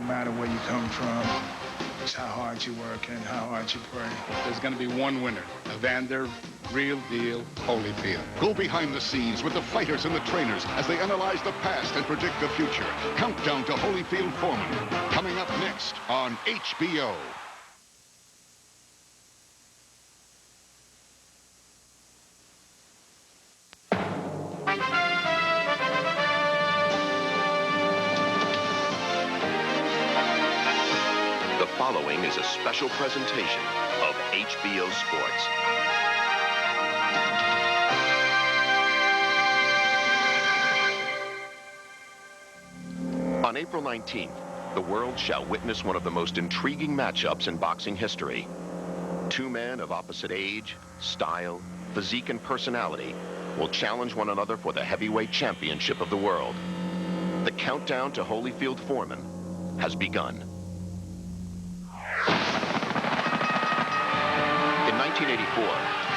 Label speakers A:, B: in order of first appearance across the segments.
A: matter where you come from. It's how hard you work and how hard you pray.
B: There's going to be one winner, Evander Real Deal Holyfield.
C: Go behind the scenes with the fighters and the trainers as they analyze the past and predict the future. Countdown to Holyfield-Foreman, coming up next on HBO.
D: The following is a special presentation of HBO Sports. On April 19th, the world shall witness one of the most intriguing matchups in boxing history. Two men of opposite age, style, physique, and personality will challenge one another for the heavyweight championship of the world. The countdown to Holyfield-Foreman has begun. In 1984,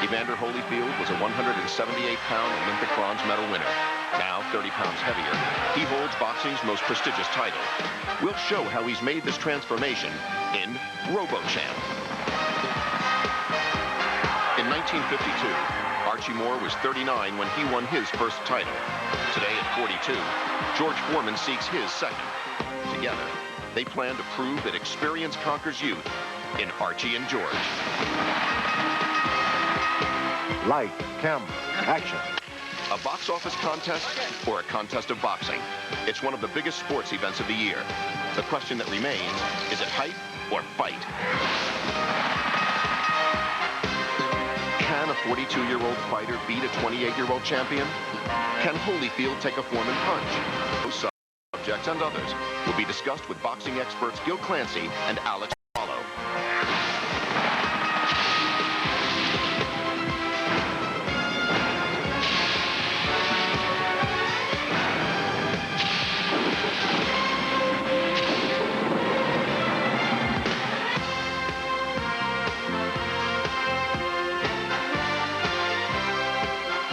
D: Evander Holyfield was a 178-pound Olympic bronze medal winner. Now 30 pounds heavier, he holds boxing's most prestigious title. We'll show how he's made this transformation in RoboChamp. In 1952, Archie Moore was 39 when he won his first title. Today at 42, George Foreman seeks his second. Together, they plan to prove that experience conquers youth in Archie and George.
E: Light, camera, action.
D: A box office contest or a contest of boxing? It's one of the biggest sports events of the year. The question that remains, is it hype or fight? Can a 42-year-old fighter beat a 28-year-old champion? Can Holyfield take a Foreman punch? Those subjects and others will be discussed with boxing experts Gil Clancy and Alex Apollo.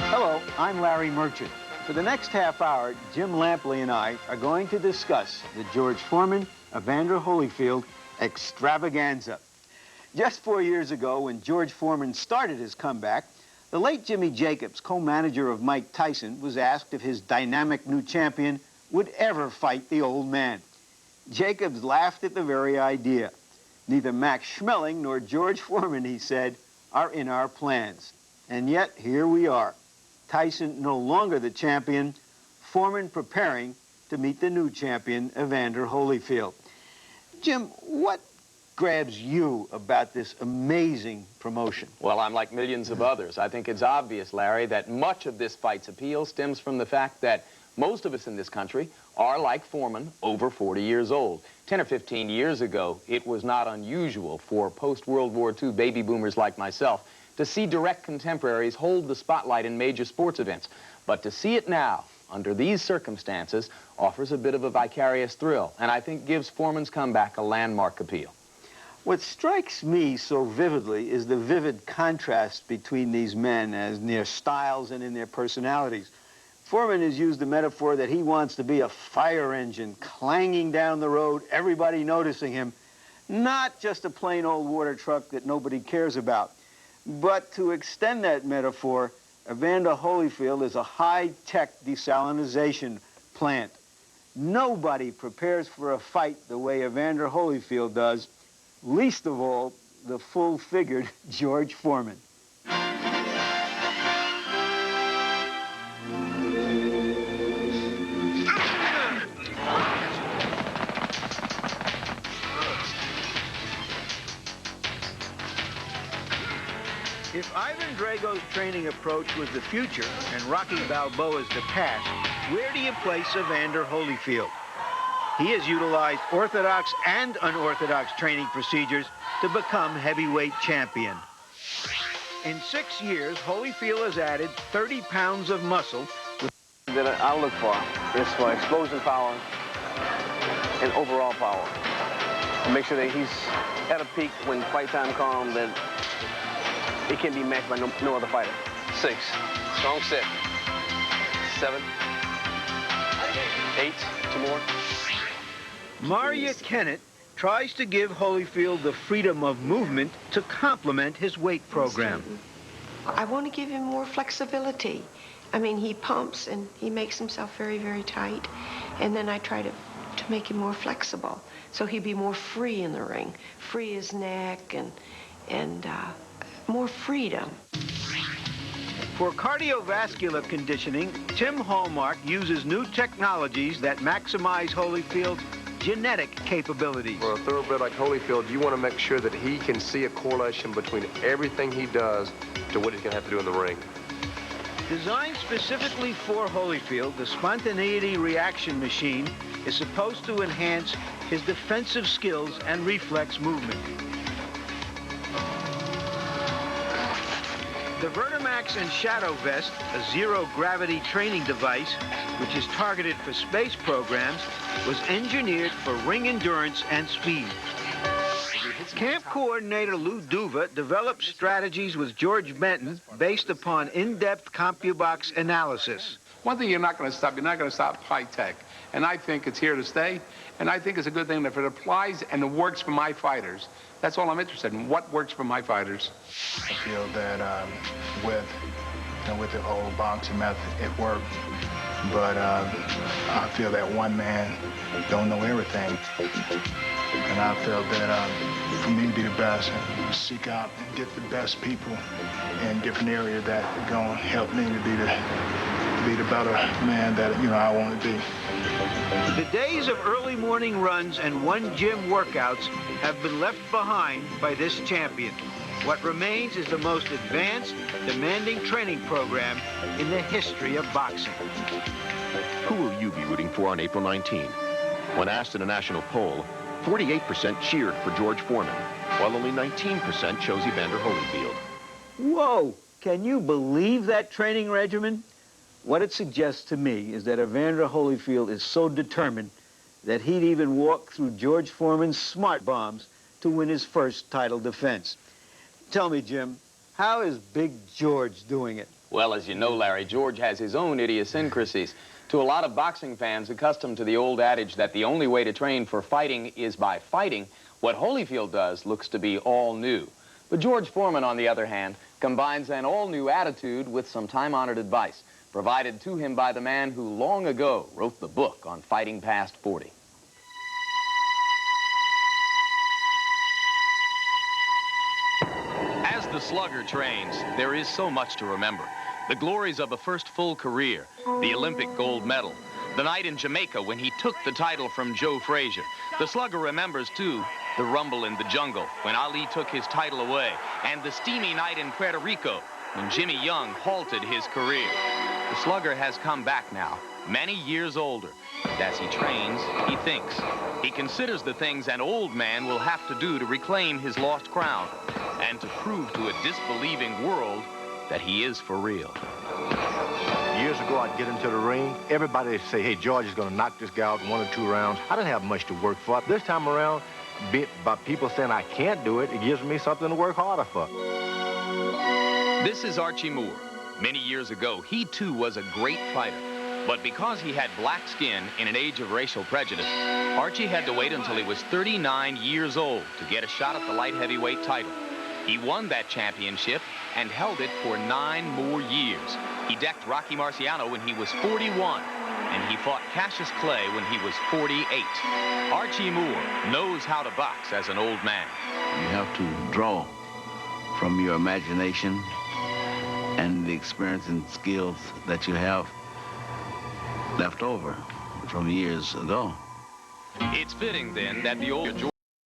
F: Hello, I'm Larry Merchant. For the next half hour, Jim Lampley and I are going to discuss the George Foreman, Evander Holyfield extravaganza. Just 4 years ago, when George Foreman started his comeback, the late Jimmy Jacobs, co-manager of Mike Tyson, was asked if his dynamic new champion would ever fight the old man. Jacobs laughed at the very idea. Neither Max Schmeling nor George Foreman, he said, are in our plans. And yet, here we are. Tyson no longer the champion, Foreman preparing to meet the new champion, Evander Holyfield. Jim, what grabs you about this amazing promotion?
G: Well, I'm like millions of others. I think it's obvious, Larry, that much of this fight's appeal stems from the fact that most of us in this country are, like Foreman, over 40 years old. 10 or 15 years ago, it was not unusual for post-World War II baby boomers like myself to see direct contemporaries hold the spotlight in major sports events. But to see it now, under these circumstances, offers a bit of a vicarious thrill, and I think gives Foreman's comeback a landmark appeal.
F: What strikes me so vividly is the vivid contrast between these men as in their styles and in their personalities. Foreman has used the metaphor that he wants to be a fire engine clanging down the road, everybody noticing him, not just a plain old water truck that nobody cares about. But to extend that metaphor, Evander Holyfield is a high-tech desalinization plant. Nobody prepares for a fight the way Evander Holyfield does, least of all, the full-figured George Foreman. If Ivan Drago's training approach was the future and Rocky Balboa's the past, where do you place Evander Holyfield? He has utilized orthodox and unorthodox training procedures to become heavyweight champion. In 6 years, Holyfield has added 30 pounds of muscle.
H: That I look for is for explosion power and overall power. Make sure that he's at a peak when fight time comes, that it can be matched by no other fighter. 6, strong set. 7, 8, 2 more.
F: Maria Kennett tries to give Holyfield the freedom of movement to complement his weight program.
I: I want to give him more flexibility. I mean, he pumps and he makes himself very, very tight. And then I try to make him more flexible so he'd be more free in the ring. Free his neck and more freedom.
F: For cardiovascular conditioning, Tim Hallmark uses new technologies that maximize Holyfield's genetic capabilities.
J: For a thoroughbred like Holyfield, you want to make sure that he can see a correlation between everything he does to what he's going to have to do in the ring.
F: Designed specifically for Holyfield, the spontaneity reaction machine is supposed to enhance his defensive skills and reflex movement. The Vertimax and Shadow Vest, a zero-gravity training device, which is targeted for space programs, was engineered for ring endurance and speed. Camp coordinator Lou Duva developed strategies with George Benton based upon in-depth CompuBox analysis.
B: One thing you're not going to stop high tech. And I think it's here to stay. And I think it's a good thing that if it applies and it works for my fighters, that's all I'm interested in, what works for my fighters.
A: I feel that with the old boxing method, it worked. But I feel that one man don't know everything. And I felt that for me to be the best and seek out and get the best people in different areas that are going to help me to be the better man that, I want to be.
F: The days of early morning runs and one-gym workouts have been left behind by this champion. What remains is the most advanced, demanding training program in the history of boxing.
D: Who will you be rooting for on April 19? When asked in a national poll, 48% cheered for George Foreman, while only 19% chose Evander Holyfield.
F: Whoa! Can you believe that training regimen? What it suggests to me is that Evander Holyfield is so determined that he'd even walk through George Foreman's smart bombs to win his first title defense. Tell me, Jim, how is Big George doing it?
G: Well, as you know, Larry, George has his own idiosyncrasies. To a lot of boxing fans accustomed to the old adage that the only way to train for fighting is by fighting, what Holyfield does looks to be all new. But George Foreman, on the other hand, combines an all-new attitude with some time-honored advice, provided to him by the man who long ago wrote the book on fighting past 40. As the slugger trains, there is so much to remember. The glories of a first full career, the Olympic gold medal, the night in Jamaica when he took the title from Joe Frazier. The slugger remembers, too, the rumble in the jungle when Ali took his title away, and the steamy night in Puerto Rico when Jimmy Young halted his career. The slugger has come back now, many years older. And as he trains, he thinks. He considers the things an old man will have to do to reclaim his lost crown and to prove to a disbelieving world that he is for real.
E: Years ago, I'd get into the ring. Everybody would say, hey, George is going to knock this guy out in 1 or 2 rounds. I didn't have much to work for. This time around, by people saying I can't do it, it gives me something to work harder for.
G: This is Archie Moore. Many years ago, he too was a great fighter. But because he had black skin in an age of racial prejudice, Archie had to wait until he was 39 years old to get a shot at the light heavyweight title. He won that championship and held it for 9 more years. He decked Rocky Marciano when he was 41, and he fought Cassius Clay when he was 48. Archie Moore knows how to box as an old man.
K: You have to draw from your imagination and the experience and skills that you have left over from years ago.
G: It's fitting, then, that the old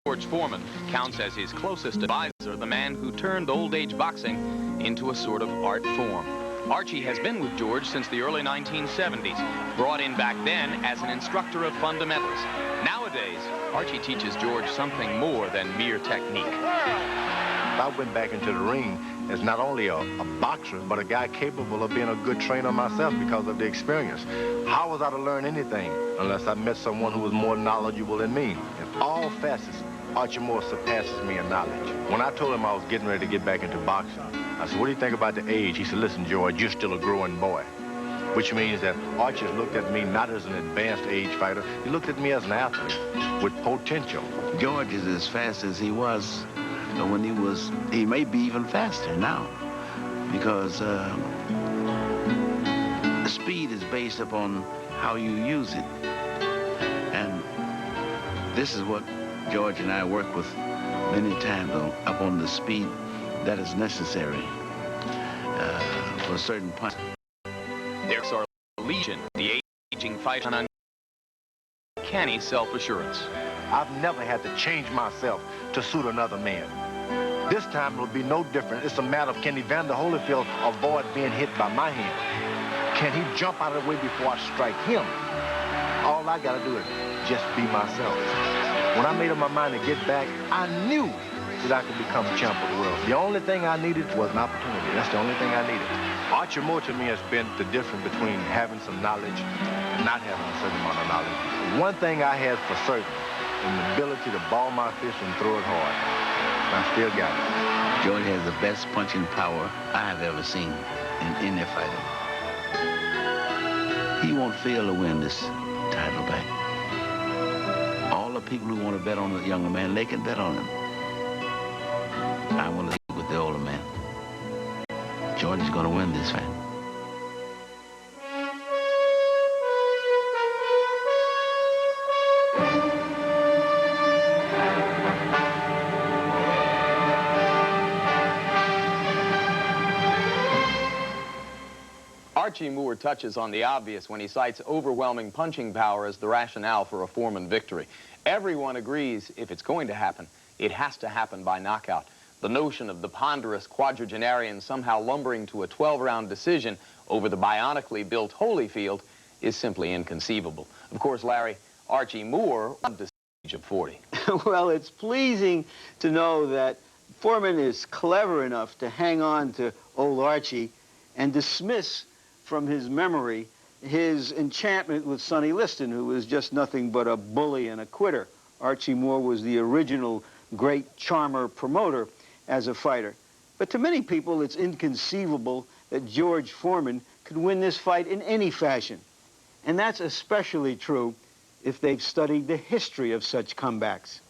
G: George Foreman counts as his closest advisor, the man who turned old-age boxing into a sort of art form. Archie has been with George since the early 1970s, brought in back then as an instructor of fundamentals. Nowadays, Archie teaches George something more than mere technique.
E: I went back into the ring as not only a boxer, but a guy capable of being a good trainer myself because of the experience. How was I to learn anything unless I met someone who was more knowledgeable than me? In all facets, Archie Moore surpasses me in knowledge. When I told him I was getting ready to get back into boxing, I said, what do you think about the age? He said, listen, George, you're still a growing boy. which means that Archie looked at me not as an advanced age fighter, he looked at me as an athlete with potential.
K: George is as fast as he was when he may be even faster now, because speed is based upon how you use it. And this is what George and I work with many times upon the speed that is necessary for certain punch.
G: There's our legion, the aging fighter, and uncanny self-assurance.
E: I've never had to change myself to suit another man. This time it'll be no different. It's a matter of, can Evander Holyfield avoid being hit by my hand? Can he jump out of the way before I strike him? All I gotta do is just be myself. When I made up my mind to get back, I knew that I could become champ of the world. The only thing I needed was an opportunity. That's the only thing I needed. Archie Moore to me has been the difference between having some knowledge and not having a certain amount of knowledge. One thing I had for certain, an ability to ball my fist and throw it hard. I still got it.
K: George has the best punching power I have ever seen in any fighter. He won't fail to win this title back. All the people who want to bet on the younger man, they can bet on him. I want to leave with the older man. George is going to win this fight.
G: Archie Moore touches on the obvious when he cites overwhelming punching power as the rationale for a Foreman victory. Everyone agrees if it's going to happen, it has to happen by knockout. The notion of the ponderous quadragenarian somehow lumbering to a 12-round decision over the bionically built Holyfield is simply inconceivable. Of course, Larry, Archie Moore won the age of 40.
F: Well, it's pleasing to know that Foreman is clever enough to hang on to old Archie and dismiss from his memory his enchantment with Sonny Liston, who was just nothing but a bully and a quitter. Archie Moore was the original great charmer promoter as a fighter. But to many people, it's inconceivable that George Foreman could win this fight in any fashion. And that's especially true if they've studied the history of such comebacks.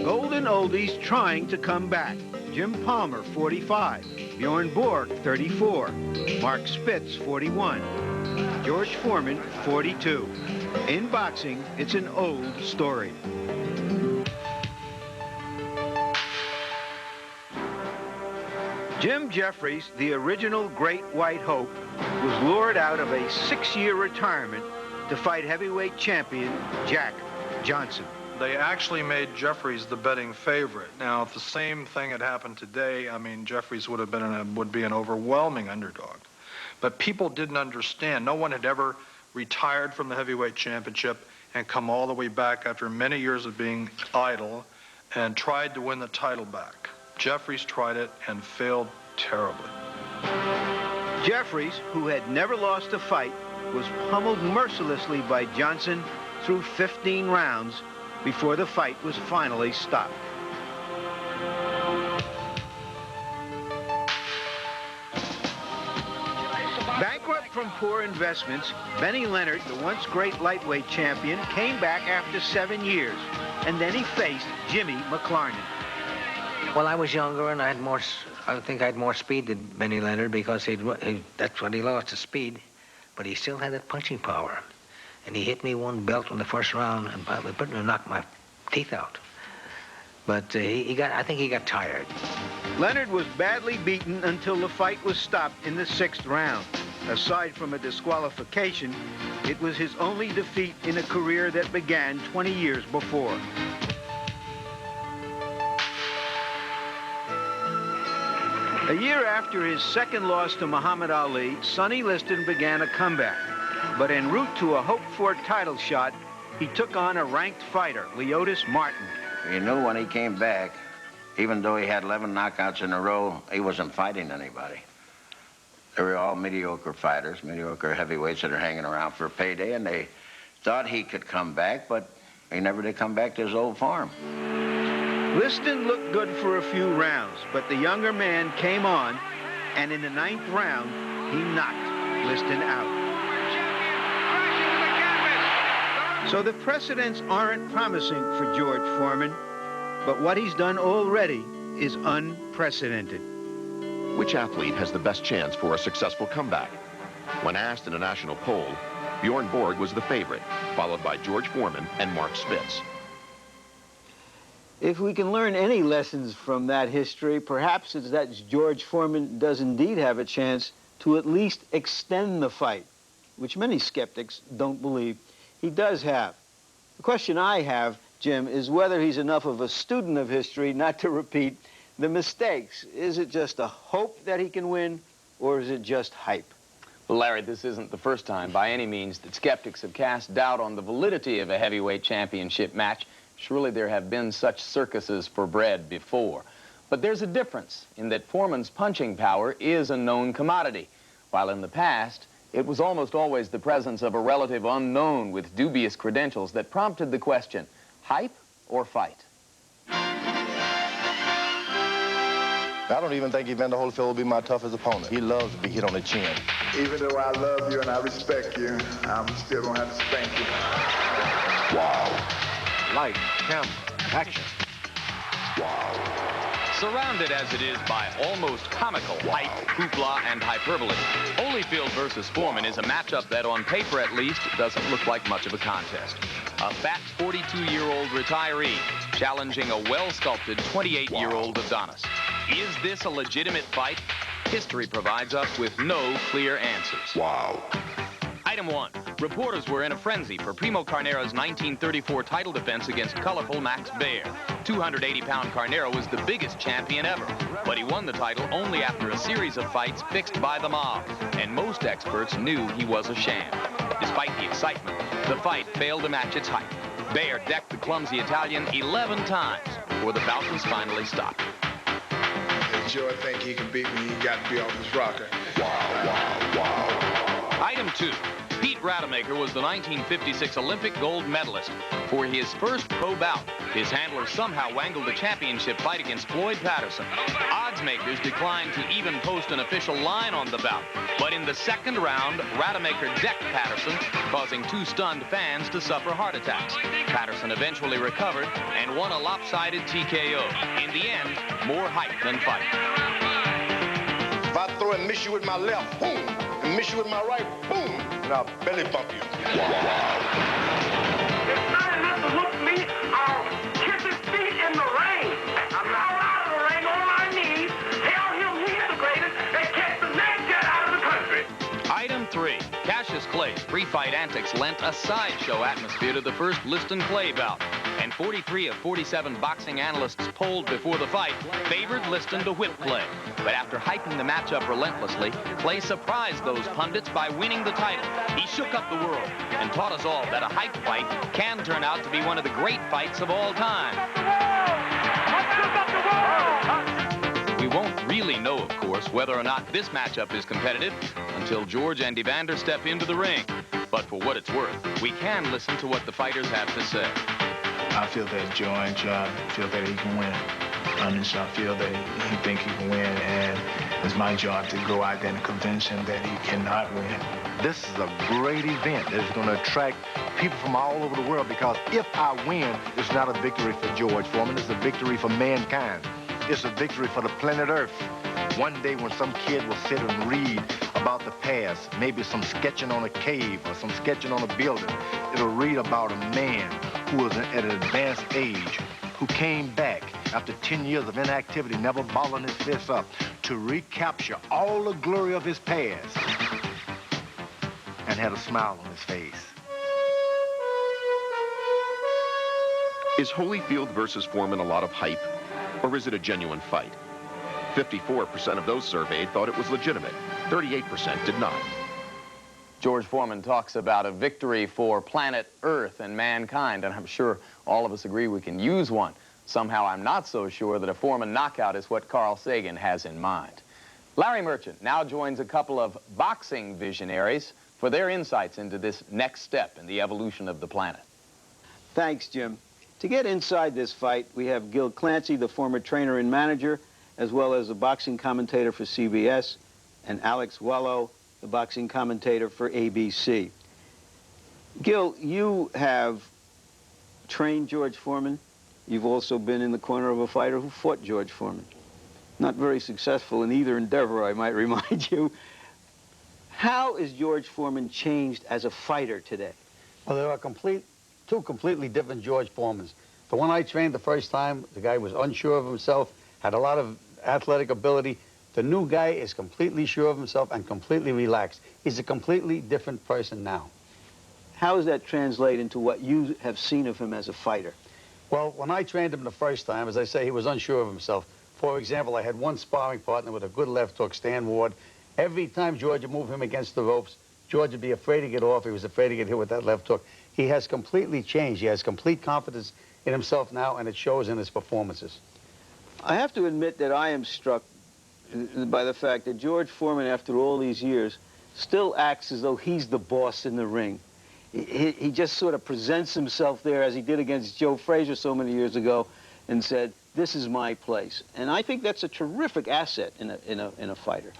F: Golden oldies trying to come back. Jim Palmer, 45. Bjorn Borg, 34. Mark Spitz, 41. George Foreman, 42. In boxing, it's an old story. Jim Jeffries, the original Great White Hope, was lured out of a 6-year retirement to fight heavyweight champion Jack Johnson.
L: They actually made Jeffries the betting favorite. Now, if the same thing had happened today, I mean, Jeffries would be an overwhelming underdog. But people didn't understand. No one had ever retired from the heavyweight championship and come all the way back after many years of being idle and tried to win the title back. Jeffries tried it and failed terribly.
F: Jeffries, who had never lost a fight, was pummeled mercilessly by Johnson through 15 rounds before the fight was finally stopped. Bankrupt from poor investments, Benny Leonard, the once great lightweight champion, came back after 7 years, and then he faced Jimmy McLarnin.
M: Well, I was younger and I think I had more speed than Benny Leonard because that's what he lost, the speed, but he still had that punching power. And he hit me one belt in the first round and probably pretty much knocked my teeth out. But I think he got tired.
F: Leonard was badly beaten until the fight was stopped in the 6th round. Aside from a disqualification, it was his only defeat in a career that began 20 years before. A year after his second loss to Muhammad Ali, Sonny Liston began a comeback. But en route to a hoped-for title shot, he took on a ranked fighter, Leotis Martin.
N: You knew when he came back, even though he had 11 knockouts in a row, he wasn't fighting anybody. They were all mediocre fighters, mediocre heavyweights that are hanging around for a payday, and they thought he could come back, but he never did come back to his old form.
F: Liston looked good for a few rounds, but the younger man came on And in the 9th round, he knocked Liston out. So the precedents aren't promising for George Foreman, but what he's done already is unprecedented.
D: Which athlete has the best chance for a successful comeback? When asked in a national poll, Bjorn Borg was the favorite, followed by George Foreman and Mark Spitz.
F: If we can learn any lessons from that history, perhaps it's that George Foreman does indeed have a chance to at least extend the fight, which many skeptics don't believe he does have. The question I have, Jim, is whether he's enough of a student of history not to repeat the mistakes. Is it just a hope that he can win, or is it just hype?
G: Well, Larry, this isn't the first time by any means that skeptics have cast doubt on the validity of a heavyweight championship match. Surely there have been such circuses for bread before. But there's a difference in that Foreman's punching power is a known commodity, while in the past, it was almost always the presence of a relative unknown with dubious credentials that prompted the question, hype or fight?
E: I don't even think Evander Holyfield will be my toughest opponent. He loves to be hit on the chin.
A: Even though I love you and I respect you, I'm still gonna have to spank you.
E: Wow. Light, camera, action.
O: Wow. Surrounded as it is by almost comical hype, hoopla, and hyperbole, Holyfield versus Foreman is a matchup that, on paper at least, doesn't look like much of a contest. A fat 42-year-old retiree challenging a well-sculpted 28-year-old Adonis. Is this a legitimate fight? History provides us with no clear answers.
E: Wow.
O: Item 1. Reporters were in a frenzy for Primo Carnero's 1934 title defense against colorful Max Baer. 280-pound Carnero was the biggest champion ever, but he won the title only after a series of fights fixed by the mob, and most experts knew he was a sham. Despite the excitement, the fight failed to match its hype. Baer decked the clumsy Italian 11 times before the bout was finally stopped.
A: If George think he can beat me, he got to be off his rocker.
E: Wow, wow, wow.
O: Item 2. Pete Rademacher was the 1956 Olympic gold medalist. For his first pro bout, his handler somehow wangled a championship fight against Floyd Patterson. Odds makers declined to even post an official line on the bout. But in the second round, Rademacher decked Patterson, causing 2 stunned fans to suffer heart attacks. Patterson eventually recovered and won a lopsided TKO. In the end, more hype than fight.
E: If I throw and miss you with my left, boom, and miss you with my right, boom, and I'll belly bump you. Wow.
P: It's not enough to look me, I'll kiss his feet in the rain. I'm now out of the ring on my knees, tell him he's the greatest, and catch the next jet out of the country.
O: Item 3. Cassius Clay's pre-fight antics lent a sideshow atmosphere to the first Liston Clay bout. And 43 of 47 boxing analysts polled before the fight favored Liston to whip Clay. But after hyping the matchup relentlessly, Clay surprised those pundits by winning the title. He shook up the world and taught us all that a hype fight can turn out to be one of the great fights of all time. We won't really know, of course, whether or not this matchup is competitive until George and Evander step into the ring. But for what it's worth, we can listen to what the fighters have to say.
A: I feel that George feel that he can win. I feel that he think he can win, and it's my job to go out there and convince him that he cannot win.
E: This is a great event. It's going to attract people from all over the world, because if I win, it's not a victory for George Foreman. It's a victory for mankind. It's a victory for the planet Earth. One day when some kid will sit and read about the past, maybe some sketching on a cave or some sketching on a building, it'll read about a man who was at an advanced age, who came back after 10 years of inactivity, never balling his fists up, to recapture all the glory of his past, and had a smile on his face.
D: Is Holyfield versus Foreman a lot of hype, or is it a genuine fight? 54% of those surveyed thought it was legitimate. 38% did not.
G: George Foreman talks about a victory for planet Earth and mankind, and I'm sure all of us agree we can use one. Somehow I'm not so sure that a Foreman knockout is what Carl Sagan has in mind. Larry Merchant now joins a couple of boxing visionaries for their insights into this next step in the evolution of the planet.
F: Thanks, Jim. To get inside this fight, we have Gil Clancy, the former trainer and manager, as well as a boxing commentator for CBS, and Alex Wello, the boxing commentator for ABC. Gil, you have trained George Foreman. You've also been in the corner of a fighter who fought George Foreman. Not very successful in either endeavor, I might remind you. How is George Foreman changed as a fighter today?
Q: Well, there are two completely different George Foremans. The one I trained the first time, the guy was unsure of himself, had a lot of athletic ability. The new guy is completely sure of himself and completely relaxed. He's a completely different person now.
F: How does that translate into what you have seen of him as a fighter?
Q: Well, when I trained him the first time, as I say, he was unsure of himself. For example, I had one sparring partner with a good left hook, Stan Ward. Every time George would move him against the ropes, George would be afraid to get off. He was afraid to get hit with that left hook. He has completely changed. He has complete confidence in himself now, and it shows in his performances.
F: I have to admit that I am struck by the fact that George Foreman, after all these years, still acts as though he's the boss in the ring. He just sort of presents himself there as he did against Joe Frazier so many years ago and said, this is my place. And I think that's a terrific asset in a fighter.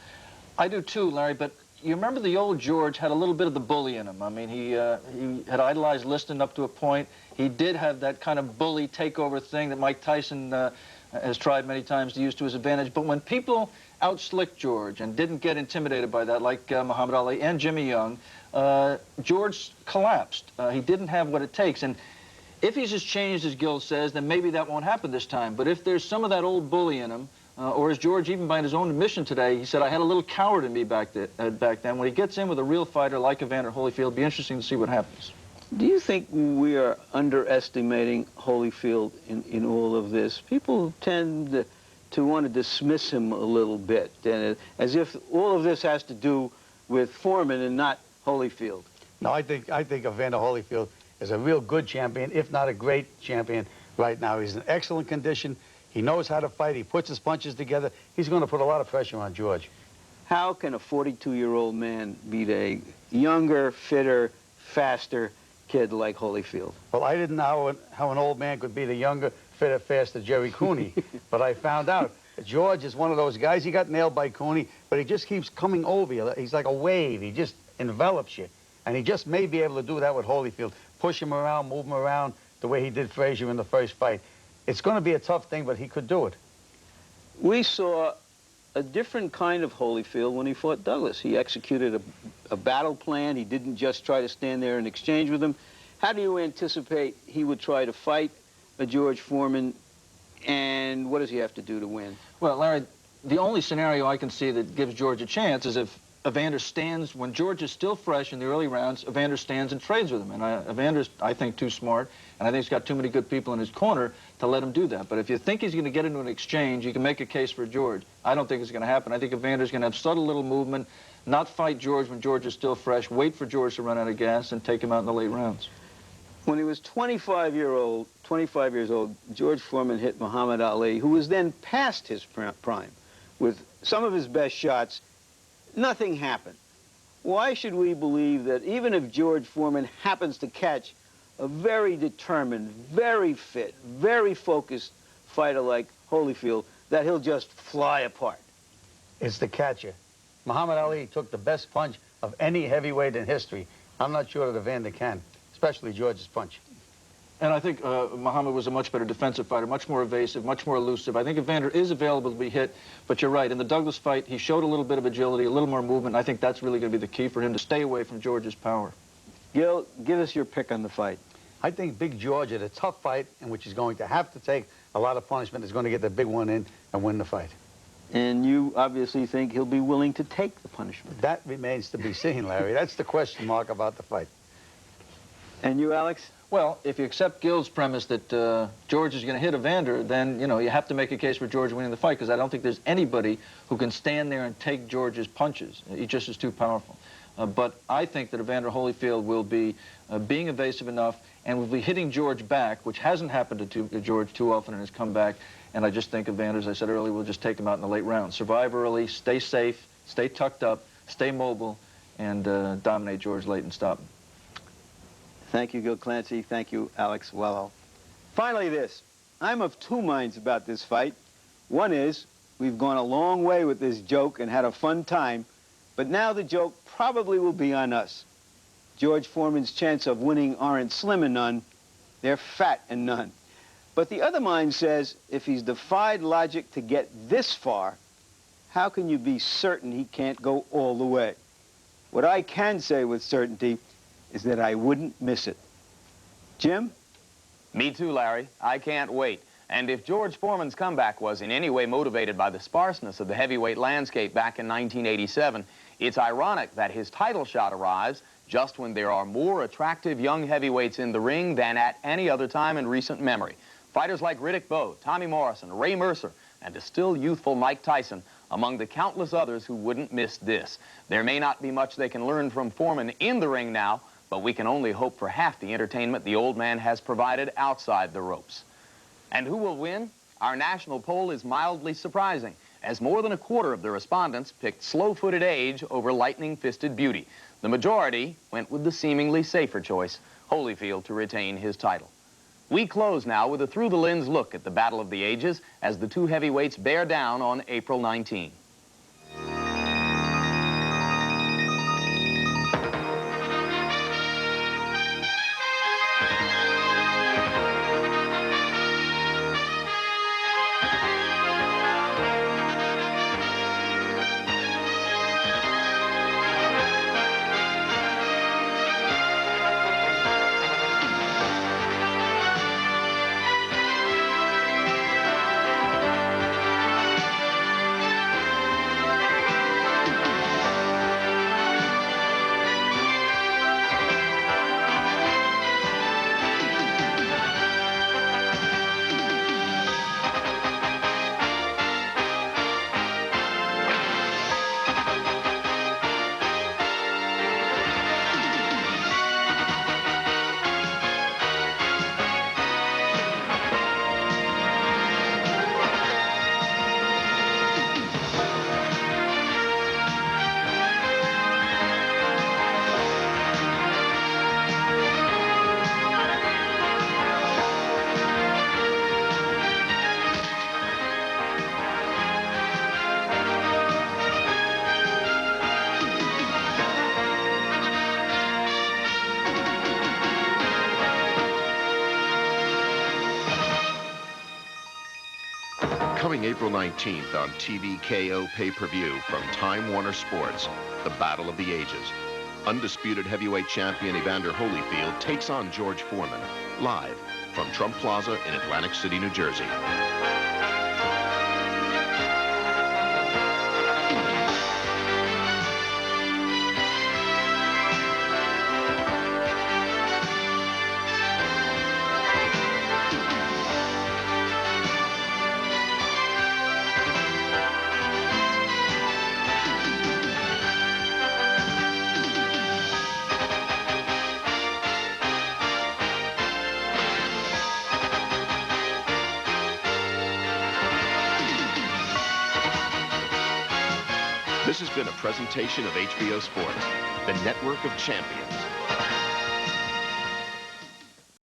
R: I do too, Larry, but you remember the old George had a little bit of the bully in him. I mean, he had idolized Liston up to a point. He did have that kind of bully takeover thing that Mike Tyson has tried many times to use to his advantage. But when people outslicked George and didn't get intimidated by that, like Muhammad Ali and Jimmy Young, George collapsed. He didn't have what it takes. And if he's as changed as Gil says, then maybe that won't happen this time. But if there's some of that old bully in him, or as George, even by his own admission today, he said, I had a little coward in me back then. When he gets in with a real fighter like Evander Holyfield, it'll be interesting to see what happens.
F: Do you think we are underestimating Holyfield in all of this? People tend to want to dismiss him a little bit, and as if all of this has to do with Foreman and not Holyfield.
Q: No, I think Evander Holyfield is a real good champion, if not a great champion right now. He's in excellent condition. He knows how to fight. He puts his punches together. He's going to put a lot of pressure on George.
F: How can a 42-year-old man beat a younger, fitter, faster kid like Holyfield?
Q: Well, I didn't know how an old man could beat a younger, fitter, faster Jerry Cooney, but I found out. George is one of those guys. He got nailed by Cooney, but he just keeps coming over you. He's like a wave. He just envelops you. And he just may be able to do that with Holyfield. Push him around, move him around the way he did Frazier in the first fight. It's going to be a tough thing, but he could do it.
F: We saw a different kind of Holyfield when he fought Douglas. He executed a battle plan. He didn't just try to stand there and exchange with him. How do you anticipate he would try to fight a George Foreman, and what does he have to do to win?
R: Well, Larry, the only scenario I can see that gives George a chance is if Evander stands, when George is still fresh in the early rounds, Evander stands and trades with him. And Evander's, I think, too smart, and I think he's got too many good people in his corner to let him do that. But if you think he's going to get into an exchange, you can make a case for George. I don't think it's going to happen. I think Evander's going to have subtle little movement, not fight George when George is still fresh, wait for George to run out of gas, and take him out in the late rounds.
F: When he was 25 years old, George Foreman hit Muhammad Ali, who was then past his prime. With some of his best shots, nothing happened. Why should we believe that even if George Foreman happens to catch a very determined, very fit, very focused fighter like Holyfield, that he'll just fly apart?
Q: It's the catcher. Muhammad Ali took the best punch of any heavyweight in history. I'm not sure that Evander can, especially George's punch.
R: And I think Muhammad was a much better defensive fighter, much more evasive, much more elusive. I think Evander is available to be hit, but you're right. In the Douglas fight, he showed a little bit of agility, a little more movement. I think that's really going to be the key for him to stay away from George's power.
F: Gil, give us your pick on the fight.
Q: I think Big George, at a tough fight in which he's going to have to take a lot of punishment, is going to get the big one in and win the fight.
F: And you obviously think he'll be willing to take the punishment.
Q: That remains to be seen, Larry. That's the question mark about the fight.
F: And you, Alex?
R: Well, if you accept Gil's premise that George is going to hit Evander, then, you know, you have to make a case for George winning the fight, because I don't think there's anybody who can stand there and take George's punches. He just is too powerful. But I think that Evander Holyfield will be being evasive enough and will be hitting George back, which hasn't happened to George too often in his comeback. And I just think Evander, as I said earlier, will just take him out in the late round. Survive early, stay safe, stay tucked up, stay mobile, and dominate George late and stop him.
F: Thank you, Gil Clancy. Thank you, Alex Wello. Finally, this. I'm of two minds about this fight. One is, we've gone a long way with this joke and had a fun time, but now the joke probably will be on us. George Foreman's chance of winning aren't slim and none, they're fat and none. But the other mind says, if he's defied logic to get this far, how can you be certain he can't go all the way? What I can say with certainty is that I wouldn't miss it. Jim?
G: Me too, Larry. I can't wait. And if George Foreman's comeback was in any way motivated by the sparseness of the heavyweight landscape back in 1987, it's ironic that his title shot arrives just when there are more attractive young heavyweights in the ring than at any other time in recent memory. Fighters like Riddick Bowe, Tommy Morrison, Ray Mercer, and a still youthful Mike Tyson among the countless others who wouldn't miss this. There may not be much they can learn from Foreman in the ring now, but we can only hope for half the entertainment the old man has provided outside the ropes. And who will win? Our national poll is mildly surprising, as more than a quarter of the respondents picked slow-footed age over lightning-fisted beauty. The majority went with the seemingly safer choice, Holyfield to retain his title. We close now with a through-the-lens look at the Battle of the Ages as the two heavyweights bear down on April 19.
D: Coming April 19th on TVKO pay-per-view from Time Warner Sports, the Battle of the Ages. Undisputed heavyweight champion Evander Holyfield takes on George Foreman, live from Trump Plaza in Atlantic City, New Jersey. This has been a presentation of HBO Sports, the network of champions.